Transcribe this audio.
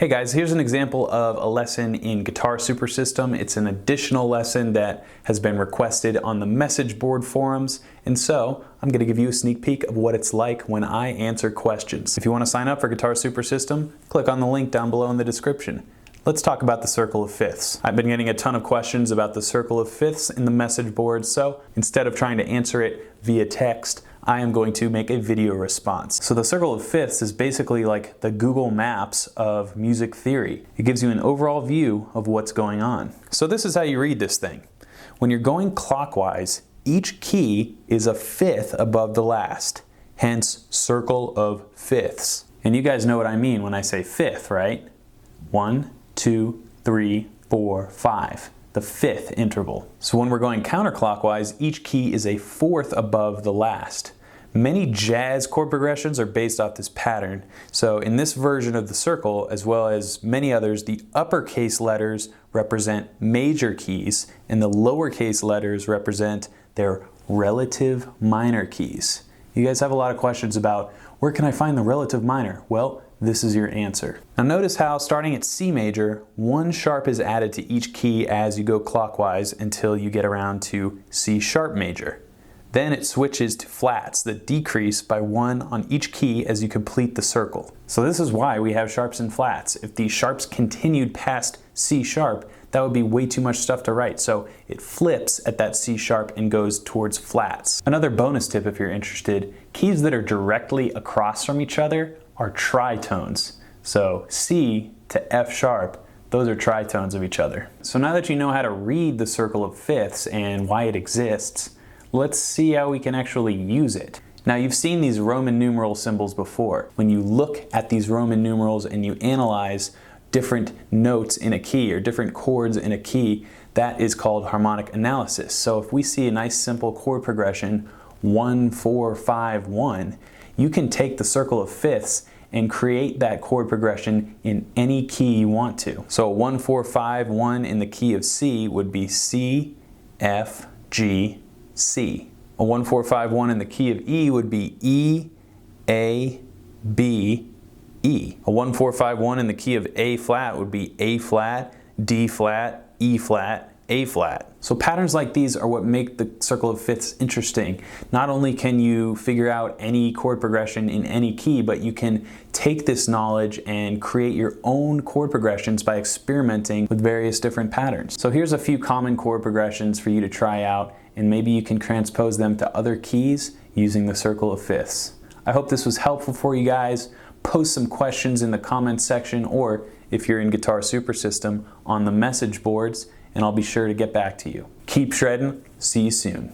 Hey guys, here's an example of a lesson in Guitar Super System. It's an additional lesson that has been requested on the message board forums, and so I'm going to give you a sneak peek of what it's like when I answer questions. If you want to sign up for Guitar Super System, click on the link down below in the description. Let's talk about the circle of fifths. I've been getting a ton of questions about the circle of fifths in the message board, so instead of trying to answer it via text, I am going to make a video response. So the circle of fifths is basically like the Google Maps of music theory. It gives you an overall view of what's going on. So this is how you read this thing. When you're going clockwise, each key is a fifth above the last, hence circle of fifths. And you guys know what I mean when I say fifth, right? 1, 2, 3, 4, 5. The fifth interval. So when we're going counterclockwise, each key is a fourth above the last. Many jazz chord progressions are based off this pattern. So in this version of the circle, as well as many others, the uppercase letters represent major keys and the lowercase letters represent their relative minor keys. You guys have a lot of questions about where can I find the relative minor? Well, this is your answer. Now notice how starting at C major, 1 sharp is added to each key as you go clockwise until you get around to C sharp major. Then it switches to flats that decrease by 1 on each key as you complete the circle. So this is why we have sharps and flats. If these sharps continued past C sharp, that would be way too much stuff to write. So it flips at that C sharp and goes towards flats. Another bonus tip if you're interested, keys that are directly across from each other are tritones. So C to F sharp, those are tritones of each other. So now that you know how to read the circle of fifths and why it exists, let's see how we can actually use it. Now you've seen these Roman numeral symbols before. When you look at these Roman numerals and you analyze different notes in a key or different chords in a key, that is called harmonic analysis. So if we see a nice simple chord progression, 1, 4, 5, 1, you can take the circle of fifths and create that chord progression in any key you want to. So 1, 4, 5, 1 in the key of C would be C, F, G, C. A 1, 4, 5, 1 in the key of E would be E, A, B, E. A 1, 4, 5, 1 in the key of A flat would be A flat, D flat, E flat, A flat. So patterns like these are what make the circle of fifths interesting. Not only can you figure out any chord progression in any key, but you can take this knowledge and create your own chord progressions by experimenting with various different patterns. So here's a few common chord progressions for you to try out, and maybe you can transpose them to other keys using the circle of fifths. I hope this was helpful for you guys. Post some questions in the comments section, or if you're in Guitar Super System, on the message boards, and I'll be sure to get back to you. Keep shredding. See you soon.